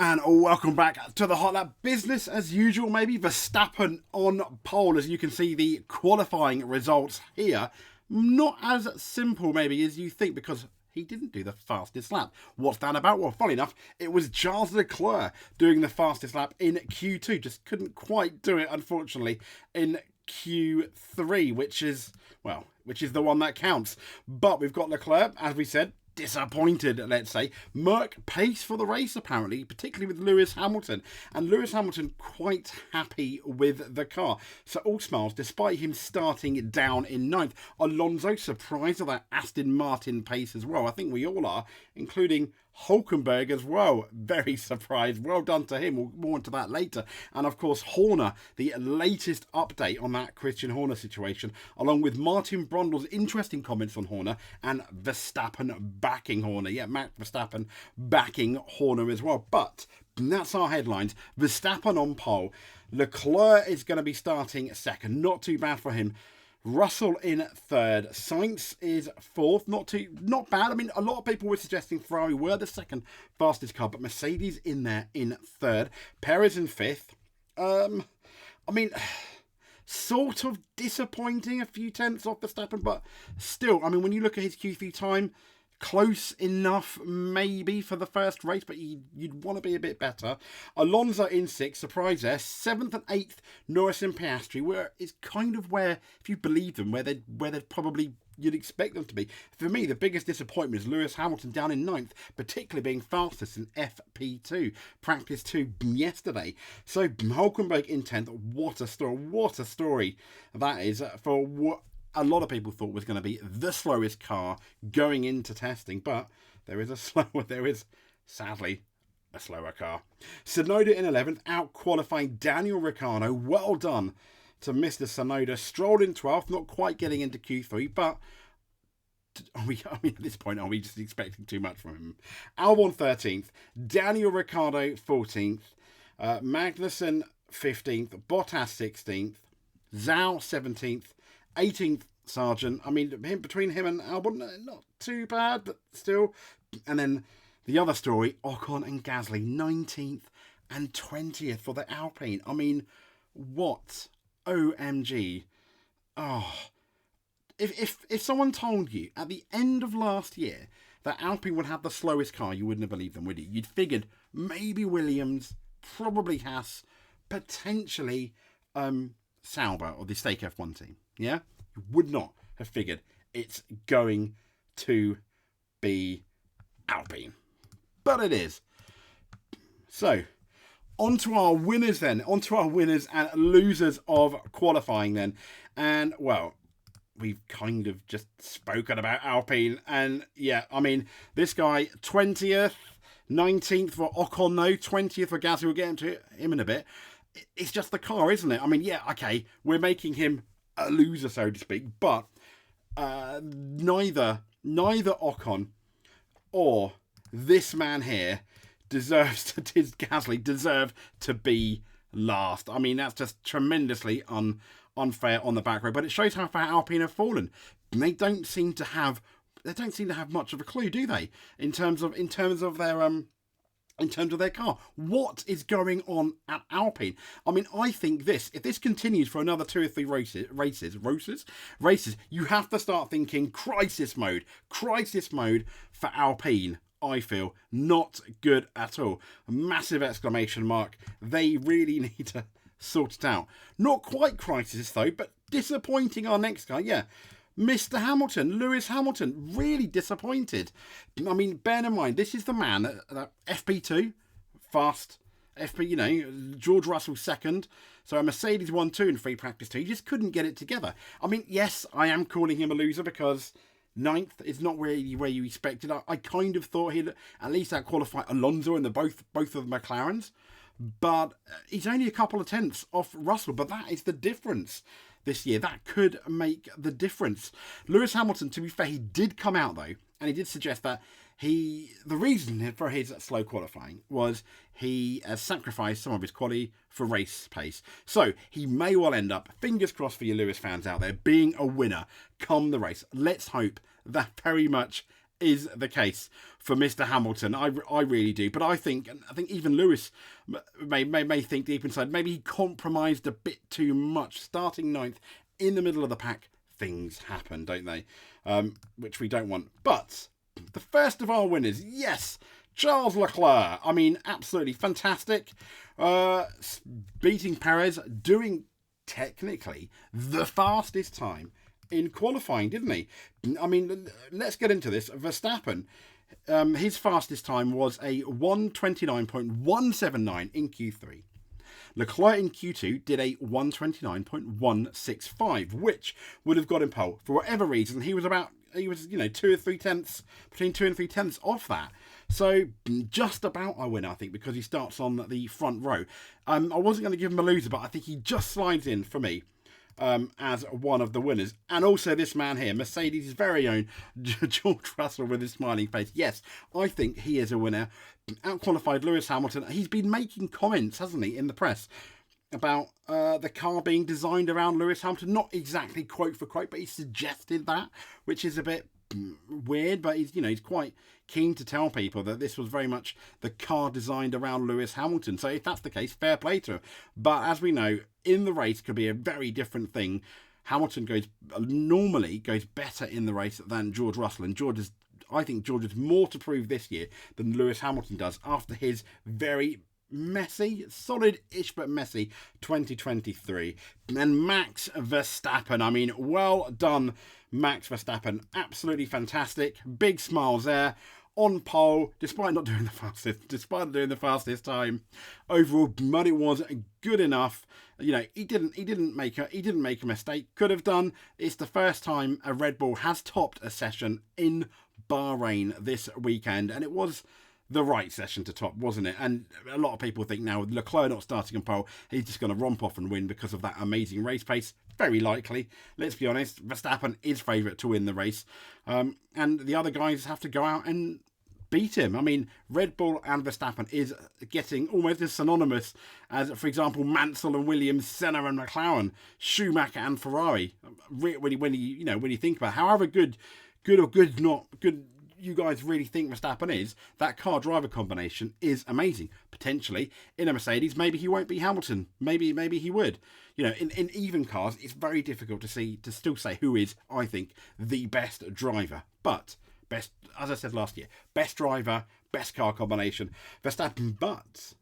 And welcome back to the Hot Lap. Business as usual, maybe. Verstappen on pole, as you can see the qualifying results here. Not as simple, maybe, as you think, because he didn't do the fastest lap. What's that about? Well, funny enough, it was Charles Leclerc doing the fastest lap in Q2. Just couldn't quite do it, unfortunately, in Q3, which is the one that counts. But we've got Leclerc, as we said, disappointed, let's say. Merc pace for the race, apparently, particularly with Lewis Hamilton. And Lewis Hamilton quite happy with the car. So all smiles, despite him starting down in ninth. Alonso surprised at that Aston Martin pace as well. I think we all are, including Hulkenberg as well. Very surprised. Well done to him. We'll more into that later. And of course, Horner, the latest update on that Christian Horner situation, along with Martin Brundle's interesting comments on Horner and Verstappen backing Horner. Yeah, Max Verstappen backing Horner as well. But that's our headlines. Verstappen on pole. Leclerc is going to be starting second. Not too bad for him. Russell in third. Sainz is fourth. Not bad. I mean, a lot of people were suggesting Ferrari were the second fastest car, but Mercedes in there in third. Perez in fifth. I mean, sort of disappointing, a few tenths off Verstappen, but still, I mean, when you look at his Q3 time, close enough maybe for the first race, but you'd want to be a bit better. Alonso in sixth, surprise there. Seventh and eighth, Norris and Piastri, where it's kind of where, if you believe them, where they'd probably you'd expect them to be. For me, the biggest disappointment is Lewis Hamilton down in ninth, particularly being fastest in FP2, practice 2 yesterday. So Hulkenberg in 10th. What a story that is for what a lot of people thought was going to be the slowest car going into testing, but there is sadly a slower car. Tsunoda in 11th, out qualifying Daniel Ricciardo. Well done to Mr. Tsunoda. Stroll in 12th, not quite getting into Q3, but at this point, are we just expecting too much from him? Albon 13th, Daniel Ricciardo 14th, Magnussen 15th, Bottas 16th, Zhou 17th, 18th Sargent. I mean, between him and Albon, not too bad, but still. And then the other story, Ocon and Gasly, 19th and 20th for the Alpine. I mean, what? OMG. Oh, if someone told you at the end of last year that Alpine would have the slowest car, you wouldn't have believed them, would you? You'd figured maybe Williams, probably Haas, potentially Sauber or the Stake F1 team. Yeah? You would not have figured it's going to be Alpine. But it is. So, on to our winners then. On to our winners and losers of qualifying then. And, well, we've kind of just spoken about Alpine. And, yeah, I mean, this guy, 20th, 19th for Ocon, though. 20th for Gasly. We'll get into him in a bit. It's just the car, isn't it? I mean, yeah, okay, we're making him a loser, so to speak, but neither Ocon or this man here Gasly deserve to be last. I mean, that's just tremendously unfair on the back row, but it shows how far Alpine have fallen. They don't seem to have much of a clue, do they? In terms of their car. What is going on at Alpine? I mean, I think if this continues for another 2 or 3 races, you have to start thinking crisis mode for Alpine. I feel not good at all. A massive exclamation mark. They really need to sort it out. Not quite crisis though, but disappointing our next guy. Yeah. Mr. Hamilton, Lewis Hamilton, really disappointed. I mean, bear in mind, this is the man that FP2, fast, FP, George Russell second. So a Mercedes 1, 2 and 3 practice 2. He just couldn't get it together. I mean, yes, I am calling him a loser because ninth is not really where you expected. I kind of thought he'd at least out-qualify Alonso in both of the McLarens. But he's only a couple of tenths off Russell. But that is the difference this year. That could make the difference. Lewis Hamilton, to be fair, he did come out though, and he did suggest that the reason for his slow qualifying was he sacrificed some of his quality for race pace. So he may well end up, fingers crossed for you Lewis fans out there, being a winner come the race. Let's hope that very much is the case for Mr. Hamilton. I really do. But I think even Lewis may think deep inside, maybe he compromised a bit too much. Starting ninth in the middle of the pack, things happen, don't they? Which we don't want. But the first of our winners, yes, Charles Leclerc. I mean, absolutely fantastic. Beating Perez, doing technically the fastest time in qualifying, didn't he? I mean, let's get into this. Verstappen, his fastest time was a 1:29.179 in Q3. Leclerc in Q2 did a 1:29.165, which would have got him pole. For whatever reason, he was 2 or 3 tenths, between 2 and 3 tenths off that. So just about a winner, I think, because he starts on the front row. I wasn't going to give him a loser, but I think he just slides in for me as one of the winners. And also this man here, Mercedes' very own George Russell with his smiling face. Yes, I think he is a winner. Outqualified Lewis Hamilton. He's been making comments, hasn't he, in the press about the car being designed around Lewis Hamilton. Not exactly quote for quote, but he suggested that, which is a bit weird, but he's quite keen to tell people that this was very much the car designed around Lewis Hamilton. So if that's the case, fair play to him. But as we know, in the race could be a very different thing. Hamilton normally goes better in the race than George Russell, and I think George has more to prove this year than Lewis Hamilton does after his very messy, solid-ish but messy 2023. And Max Verstappen, I mean, well done, Max Verstappen. Absolutely fantastic. Big smiles there. On pole, despite not doing the fastest time. Overall, but it was good enough. He didn't make a mistake. Could have done. It's the first time a Red Bull has topped a session in Bahrain this weekend, and it was the right session to top, wasn't it? And a lot of people think now with Leclerc not starting on pole, he's just going to romp off and win because of that amazing race pace. Very likely. Let's be honest, Verstappen is favourite to win the race. And the other guys have to go out and beat him. I mean, Red Bull and Verstappen is getting almost as synonymous as, for example, Mansell and Williams, Senna and McLaren, Schumacher and Ferrari. When you think about it, however good you guys really think Verstappen is, that car driver combination is amazing. Potentially in a Mercedes, maybe he won't be Hamilton. Maybe he would. In even cars, it's very difficult to still say who is, I think, the best driver. But best, as I said last year, best driver, best car combination, Verstappen. But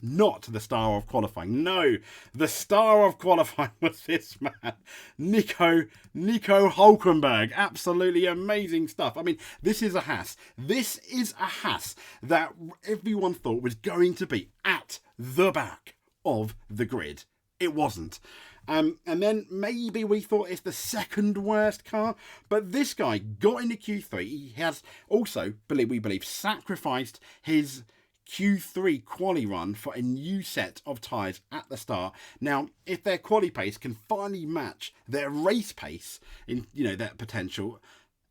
not the star of qualifying. No, the star of qualifying was this man, Nico Hülkenberg. Absolutely amazing stuff. I mean, this is a Haas. This is a Haas that everyone thought was going to be at the back of the grid. It wasn't. And then maybe we thought it's the second worst car, but this guy got into Q3. He has also, we believe, sacrificed his Q3 quali run for a new set of tyres at the start. Now, if their quali pace can finally match their race pace in their potential,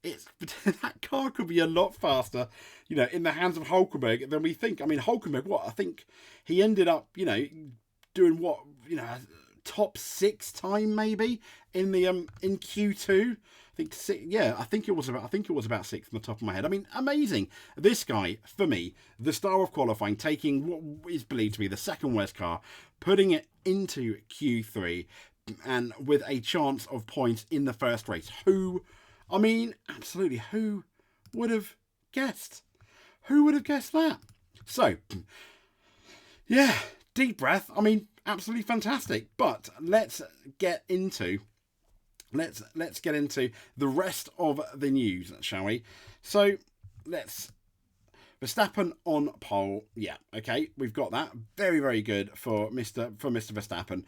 that car could be a lot faster, in the hands of Hülkenberg than we think. I mean, Hülkenberg, I think he ended up, doing top 6 time maybe in the in Q2. I think it was about 6th on the top of my head. I mean, amazing. This guy, for me, the star of qualifying, taking what is believed to be the second worst car, putting it into Q3, and with a chance of points in the first race. Absolutely, who would have guessed? Who would have guessed that? So, yeah, deep breath. I mean, absolutely fantastic. But let's get into the rest of the news, shall we? So Verstappen on pole. Yeah, okay, we've got that. Very, very good for Mr. Verstappen.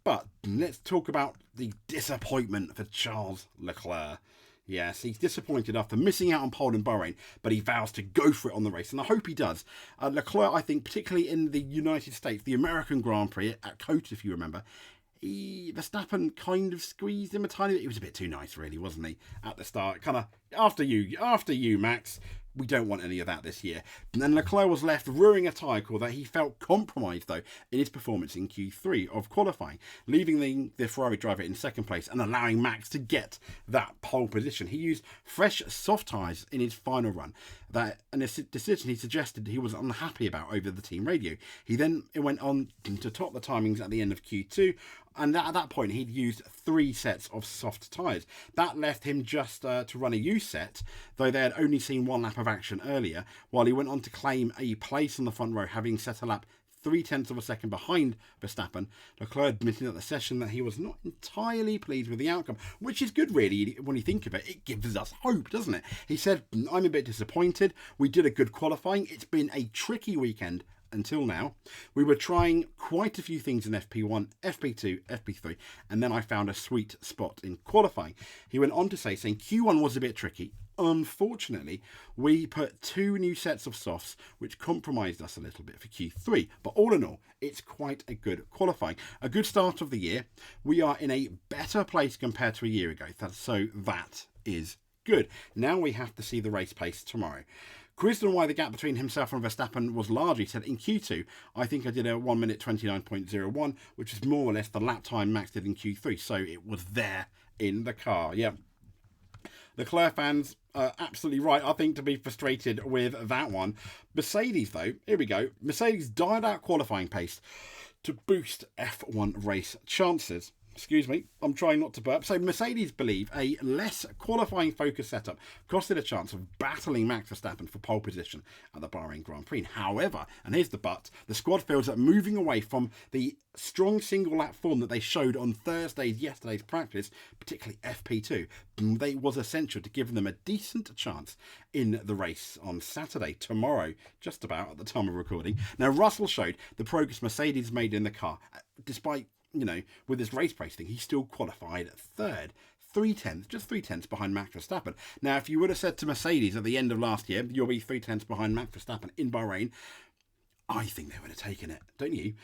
But let's talk about the disappointment for Charles Leclerc. Yes, he's disappointed after missing out on pole in Bahrain, but he vows to go for it on the race, and I hope he does. Leclerc, I think, particularly in the United States, the American Grand Prix at Cote, if you remember, Verstappen kind of squeezed him a tiny bit. He was a bit too nice, really, wasn't he, at the start? Kind of, after you, Max. We don't want any of that this year. And Leclerc was left rearing a tyre call that he felt compromised, though, in his performance in Q3 of qualifying, leaving the Ferrari driver in second place and allowing Max to get that pole position. He used fresh soft tyres in his final run. And a decision he suggested he was unhappy about over the team radio. He then went on to top the timings at the end of Q2, and at that point he'd used 3 sets of soft tyres. That left him just to run a used set, though they had only seen 1 lap of action earlier, while he went on to claim a place on the front row, having set a lap 0.3 of a second behind Verstappen. Leclerc admitting at the session that he was not entirely pleased with the outcome, which is good really when you think of it. It gives us hope, doesn't it? He said, I'm a bit disappointed. We did a good qualifying. It's been a tricky weekend until now. We were trying quite a few things in FP1, FP2, FP3, and then I found a sweet spot in qualifying. He went on to saying Q1 was a bit tricky. Unfortunately, we put 2 new sets of softs, which compromised us a little bit for Q3. But all in all, it's quite a good qualifying. A good start of the year. We are in a better place compared to a year ago. So that is good. Now we have to see the race pace tomorrow. Quizzed on why the gap between himself and Verstappen was large, he said, in Q2, I think I did a 1 minute 29.01, which is more or less the lap time Max did in Q3. So it was there in the car. Yeah. Leclerc fans are absolutely right, I think, to be frustrated with that one. Mercedes, though, here we go. Mercedes dialed out qualifying pace to boost F1 race chances. Excuse me, I'm trying not to burp. So Mercedes believe a less qualifying focus setup costed a chance of battling Max Verstappen for pole position at the Bahrain Grand Prix. However, and here's the but, the squad feels that moving away from the strong single lap form that they showed on yesterday's practice, particularly FP2, they was essential to give them a decent chance in the race on Saturday, tomorrow, just about at the time of recording. Now, Russell showed the progress Mercedes made in the car, despite, with this race pace thing, he still qualified third. 0.3, just 0.3 behind Max Verstappen. Now, if you would have said to Mercedes at the end of last year, you'll be 0.3 behind Max Verstappen in Bahrain, I think they would have taken it, don't you?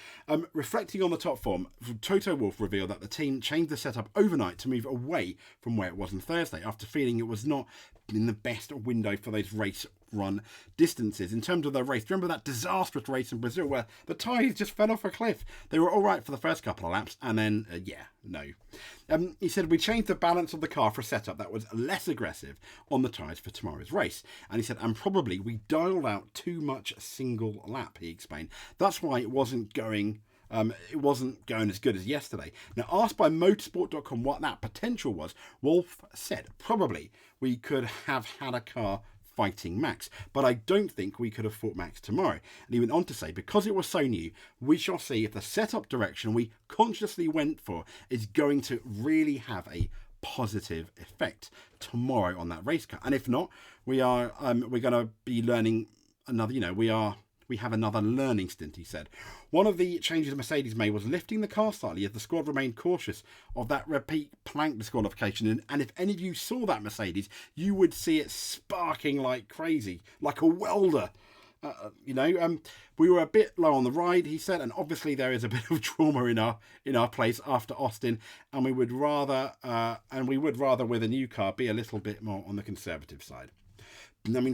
Reflecting on the top form, Toto Wolff revealed that the team changed the setup overnight to move away from where it was on Thursday after feeling it was not in the best window for those race run distances. In terms of the race, remember that disastrous race in Brazil where the tyres just fell off a cliff? They were all right for the first couple of laps, and then, no. He said, we changed the balance of the car for a setup that was less aggressive on the tyres for tomorrow's race. And he said, and probably we dialed out too much single lap, he explained. That's why it wasn't going as good as yesterday. Now, asked by motorsport.com what that potential was, Wolff said, probably we could have had a car fighting Max, but I don't think we could have fought Max tomorrow. And he went on to say, because it was so new, we shall see if the setup direction we consciously went for is going to really have a positive effect tomorrow on that race car. And if not, we're going to be learning another, we have another learning stint, he said. One of the changes Mercedes made was lifting the car slightly as the squad remained cautious of that repeat plank disqualification. And if any of you saw that Mercedes, you would see it sparking like crazy, like a welder. We were a bit low on the ride, he said, and obviously there is a bit of trauma in our place after Austin, and we would rather with a new car be a little bit more on the conservative side.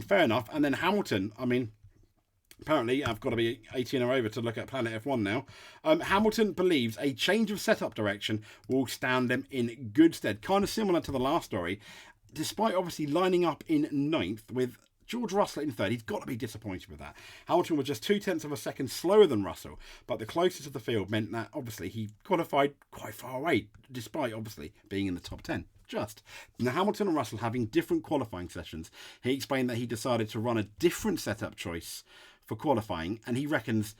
Fair enough. And then Hamilton, apparently, I've got to be 18 or over to look at Planet F1 now. Hamilton believes a change of setup direction will stand them in good stead. Kind of similar to the last story. Despite obviously lining up in 9th with George Russell in 3rd, he's got to be disappointed with that. Hamilton was just 0.2 of a second slower than Russell, but the closest of the field meant that obviously he qualified quite far away, despite obviously being in the top 10. Now, Hamilton and Russell having different qualifying sessions, he explained that he decided to run a different setup choice for qualifying, and he reckons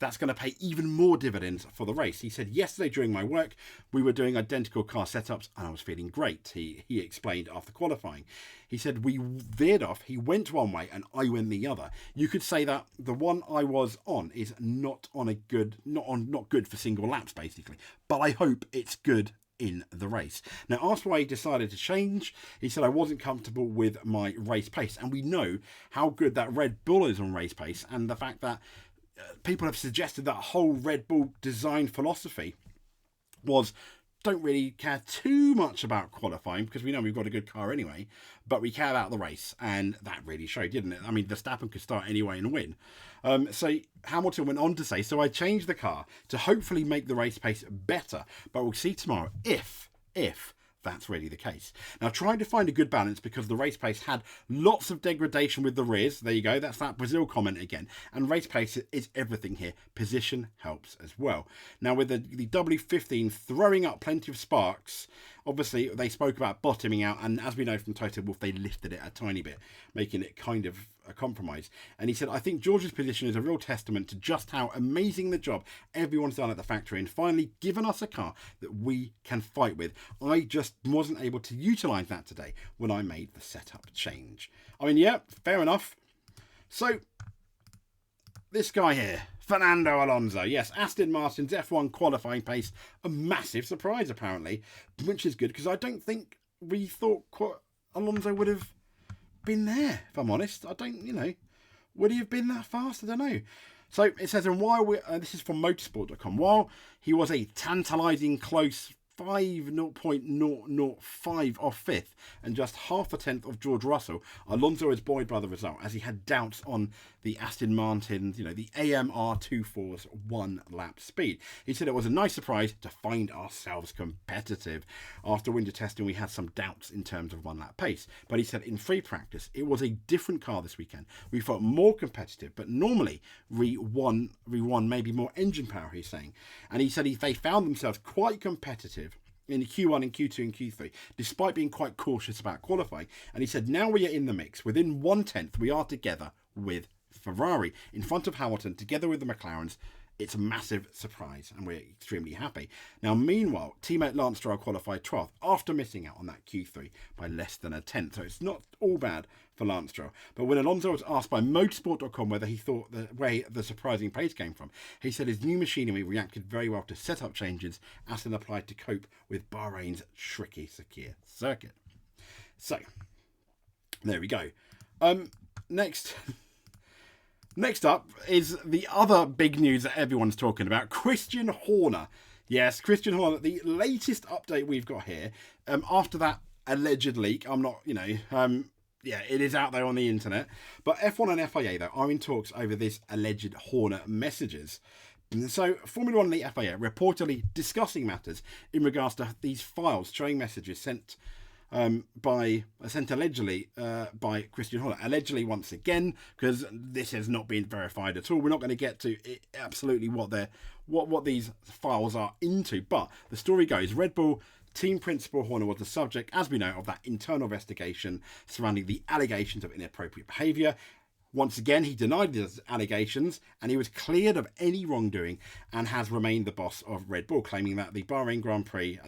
that's going to pay even more dividends for the race. He said, yesterday during my work, we were doing identical car setups and I was feeling great, he explained after qualifying. He said, we veered off, he went one way and I went the other. You could say that the one I was on is not good for single laps, basically, but I hope it's good in the race. Now, asked why he decided to change, he said, I wasn't comfortable with my race pace. And we know how good that Red Bull is on race pace, and the fact that people have suggested that whole Red Bull design philosophy was don't really care too much about qualifying because we know we've got a good car anyway, but we care about the race, and that really showed, didn't it? I mean, Verstappen could start anyway and win. So Hamilton went on to say, so I changed the car to hopefully make the race pace better, but we'll see tomorrow if that's really the case. Now, trying to find a good balance because the race pace had lots of degradation with the rears. There you go. That's that Brazil comment again. And race pace is everything here. Position helps as well. Now, with the W15 throwing up plenty of sparks, obviously they spoke about bottoming out. And as we know from Toto Wolff, they lifted it a tiny bit, making it kind of a compromise. And he said, I think George's position is a real testament to just how amazing the job everyone's done at the factory and finally given us a car that we can fight with. I just wasn't able to utilise that today when I made the setup change. I mean, yeah, fair enough. So, this guy here, Fernando Alonso. Yes, Aston Martin's F1 qualifying pace, a massive surprise apparently, which is good because I don't think we thought Alonso would have been there, if I'm honest. I don't, would he have been that fast? I don't know. So it says, and while this is from motorsport.com, while he was a tantalising close 0.005 off fifth and just half a tenth of George Russell, Alonso is buoyed by the result as he had doubts on the Aston Martin, the AMR24's one lap speed. He said it was a nice surprise to find ourselves competitive. After winter testing, we had some doubts in terms of one lap pace, but he said in free practice, it was a different car this weekend. We felt more competitive, but normally we won maybe more engine power, he's saying. And he said they found themselves quite competitive in Q1 and Q2 and Q3, despite being quite cautious about qualifying. And he said, now we are in the mix. Within 1/10, we are together with Ferrari, in front of Hamilton, together with the McLarens. It's a massive surprise, and we're extremely happy. Now, meanwhile, teammate Lance Stroll qualified 12th after missing out on that Q3 by less than a tenth. So it's not all bad for Lance Stroll. But when Alonso was asked by motorsport.com whether he thought the surprising pace came from, he said his new machinery reacted very well to setup changes Aston applied to cope with Bahrain's tricky circuit. So, there we go. Next up is the other big news that everyone's talking about, Christian Horner. Yes, Christian Horner, the latest update we've got here, after that alleged leak, it is out there on the internet, but F1 and FIA, though, are in talks over this alleged Horner messages. So, Formula 1 and the FIA reportedly discussing matters in regards to these files showing messages sent allegedly by Christian Horner. Allegedly, once again, because this has not been verified at all. We're not going to get to absolutely what these files are into. But the story goes, Red Bull team principal Horner was the subject, as we know, of that internal investigation surrounding the allegations of inappropriate behaviour. Once again, he denied these allegations and he was cleared of any wrongdoing and has remained the boss of Red Bull, claiming that the Bahrain Grand Prix,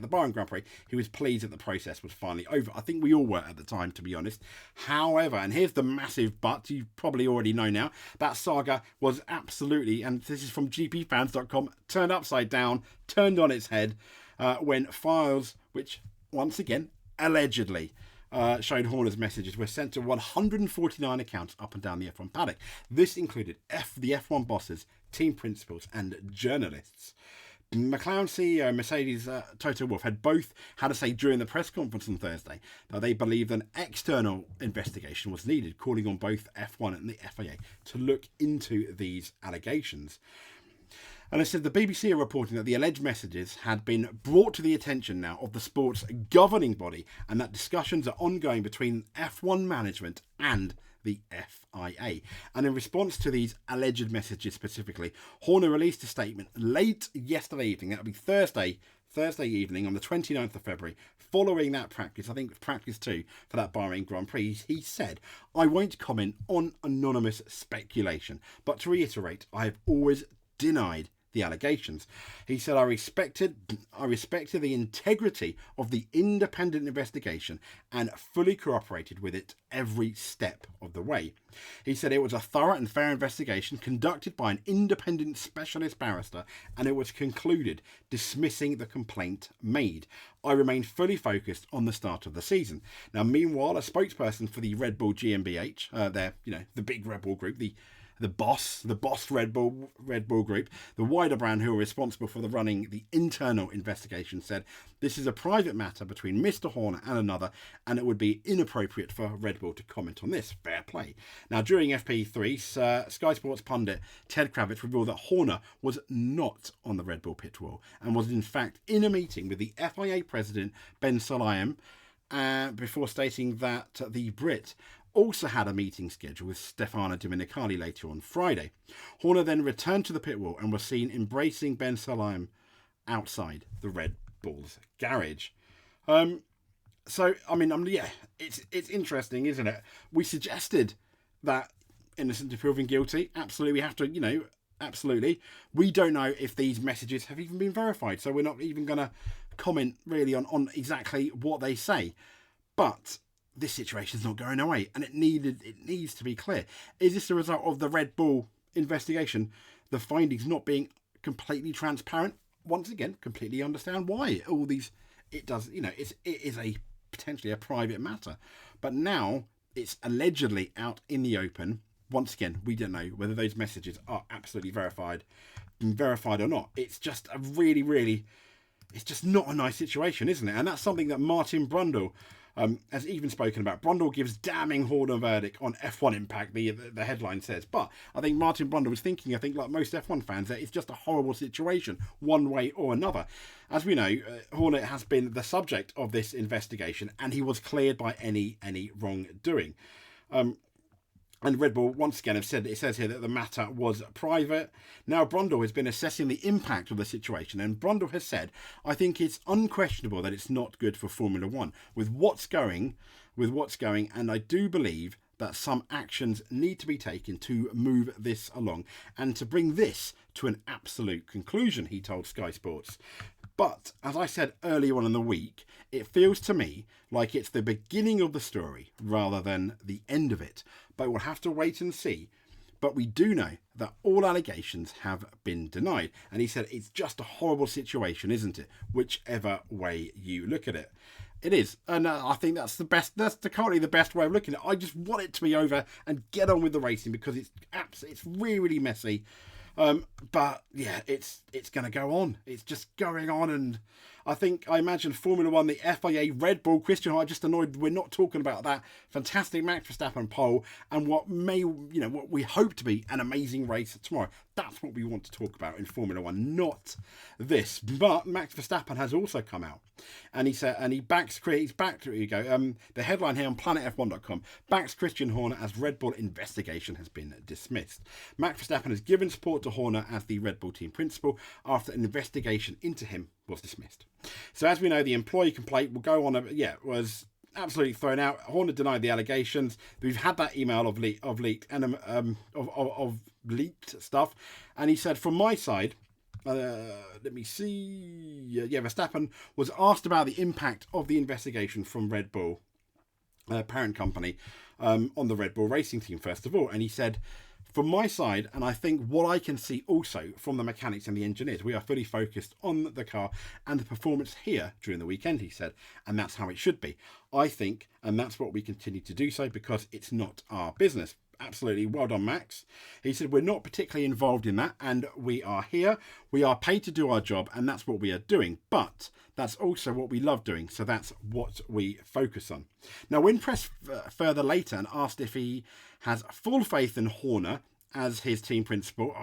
he was pleased that the process was finally over. I think we all were at the time, to be honest. However, and here's the massive but, you probably already know now, that saga was absolutely, and this is from gpfans.com, turned upside down, turned on its head when files, which once again, allegedly, showed Horner's messages were sent to 149 accounts up and down the F1 paddock. This included the F1 bosses, team principals, and journalists. McLaren CEO Mercedes Toto Wolff had both had to say during the press conference on Thursday that they believed an external investigation was needed, calling on both F1 and the FIA to look into these allegations. And I said the BBC are reporting that the alleged messages had been brought to the attention now of the sport's governing body and that discussions are ongoing between F1 management and the FIA. And in response to these alleged messages specifically, Horner released a statement late yesterday evening, that would be Thursday evening on the 29th of February, following that practice, I think it was practice 2 for that Bahrain Grand Prix. He said, I won't comment on anonymous speculation, but to reiterate, I have always denied the allegations. He said, I respected the integrity of the independent investigation and fully cooperated with it every step of the way. He said it was a thorough and fair investigation conducted by an independent specialist barrister, and it was concluded dismissing the complaint made. I remain fully focused on the start of the season. Now, meanwhile, a spokesperson for the Red Bull GmbH, the big Red Bull group, the the boss Red Bull Group, the wider brand who are responsible for running the internal investigation, said this is a private matter between Mr. Horner and another, and it would be inappropriate for Red Bull to comment on this. Fair play. Now, during FP3, Sky Sports pundit Ted Kravitz revealed that Horner was not on the Red Bull pit wall and was in fact in a meeting with the FIA president Ben Sulayem, before stating that the Brit also had a meeting scheduled with Stefano Domenicali later on Friday. Horner then returned to the pit wall and was seen embracing Ben Sulayem outside the Red Bull's garage. So, I mean, yeah, it's interesting, isn't it? We suggested that innocent until proven guilty. Absolutely, we have to, absolutely. We don't know if these messages have even been verified, so we're not even going to comment really on exactly what they say. But this situation is not going away, and it needs to be clear. Is this a result of the Red Bull investigation, the findings not being completely transparent? Once again, completely understand why all these. It does, it is a potentially a private matter, but now it's allegedly out in the open. Once again, we don't know whether those messages are absolutely verified or not. It's just a really, it's just not a nice situation, isn't it? And that's something that Martin Brundle has even spoken about. Brundle gives damning Horner verdict on F1 impact, the headline says. But I think Martin Brundle was thinking, like most F1 fans, that it's just a horrible situation, one way or another. As we know, Horner has been the subject of this investigation, and he was cleared by any wrongdoing. And Red Bull, once again, have said, it says here that the matter was private. Now, Brundle has been assessing the impact of the situation, and Brundle has said, I think it's unquestionable that it's not good for Formula One with what's going, and I do believe that some actions need to be taken to move this along and to bring this to an absolute conclusion, he told Sky Sports. But, as I said earlier on in the week, it feels to me like it's the beginning of the story rather than the end of it. But we'll have to wait and see. But we do know that all allegations have been denied. And he said it's just a horrible situation, isn't it? Whichever way you look at it. It is. And I think that's currently the best way of looking at it. I just want it to be over and get on with the racing because it's really messy. But yeah, it's going to go on. It's just going on, and I imagine Formula One, the FIA, Red Bull, Christian Horner, just annoyed we're not talking about that fantastic Max Verstappen pole and what we hope to be an amazing race tomorrow. That's what we want to talk about in Formula One, not this. But Max Verstappen has also come out, and he said, and he's back. Here you go. The headline here on PlanetF1.com: backs Christian Horner as Red Bull investigation has been dismissed. Max Verstappen has given support to Horner as the Red Bull team principal after an investigation into him was dismissed. So as we know, the employee complaint will go on. Was absolutely thrown out. Horner denied the allegations. We've had that email of leaked stuff, and he said, from my side, let me see. Verstappen was asked about the impact of the investigation from Red Bull, parent company, on the Red Bull racing team first of all, and he said, from my side, and I think what I can see also from the mechanics and the engineers, we are fully focused on the car and the performance here during the weekend, he said, and that's how it should be. I think, and that's what we continue to do so because it's not our business. Absolutely. Well done, Max. He said, we're not particularly involved in that, and we are here. We are paid to do our job, and that's what we are doing. But that's also what we love doing, so that's what we focus on. Now, when pressed further later and asked if he has full faith in Horner as his team principal,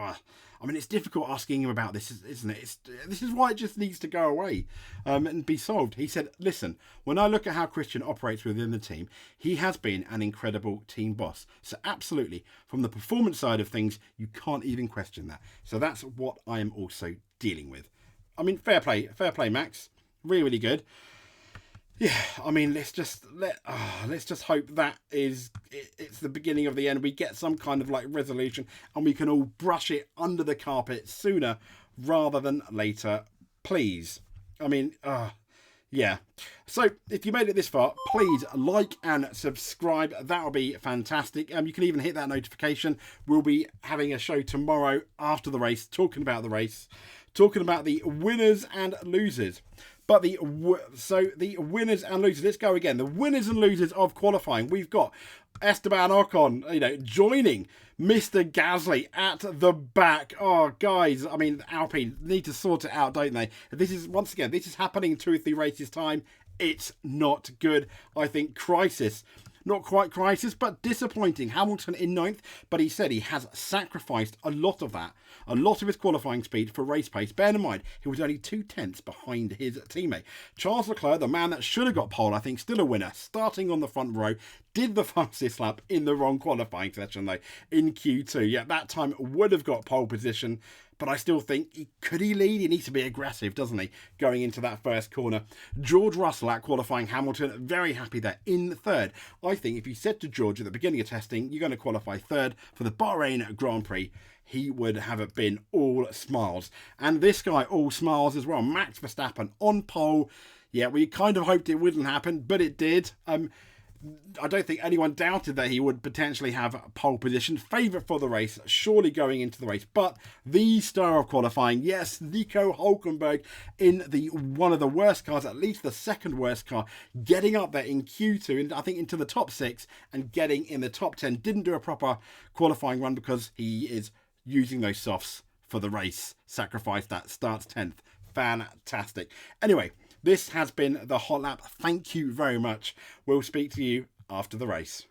it's difficult asking him about this, isn't it? This is why it just needs to go away and be solved. He said, listen, when I look at how Christian operates within the team, he has been an incredible team boss. So absolutely, from the performance side of things, you can't even question that. So that's what I am also dealing with. Fair play, Max. Really good. Yeah, let's just hope that it's the beginning of the end. We get some kind of resolution and we can all brush it under the carpet sooner rather than later, please. Yeah. So if you made it this far, please like and subscribe. That'll be fantastic. You can even hit that notification. We'll be having a show tomorrow after the race, talking about the race, talking about the winners and losers. But the winners and losers, let's go again. The winners and losers of qualifying. We've got Esteban Ocon, joining Mr. Gasly at the back. Oh, guys, I mean, Alpine need to sort it out, don't they? This is happening in 2 or 3 races' time. It's not good. I think crisis. Not quite crisis, but disappointing. Hamilton in 9th, but he said he has sacrificed a lot of his qualifying speed for race pace. Bear in mind, he was only 2/10 behind his teammate. Charles Leclerc, the man that should have got pole, I think, still a winner, starting on the front row, did the fastest lap in the wrong qualifying session, though, in Q2. Yeah, that time would have got pole position, but I still think, could he lead? He needs to be aggressive, doesn't he, going into that first corner. George Russell at qualifying Hamilton, very happy there in 3rd. I think if you said to George at the beginning of testing, you're going to qualify 3rd for the Bahrain Grand Prix, he would have been all smiles. And this guy, all smiles as well. Max Verstappen on pole. Yeah, we kind of hoped it wouldn't happen, but it did. I don't think anyone doubted that he would potentially have pole position. Favourite for the race, surely going into the race. But the star of qualifying, yes, Nico Hülkenberg in one of the worst cars, at least the 2nd worst car, getting up there in Q2, and I think into the top 6 and getting in the top 10. Didn't do a proper qualifying run because he is using those softs for the race. Sacrifice that, starts 10th. Fantastic. Anyway, this has been the Hot Lap. Thank you very much. We'll speak to you after the race.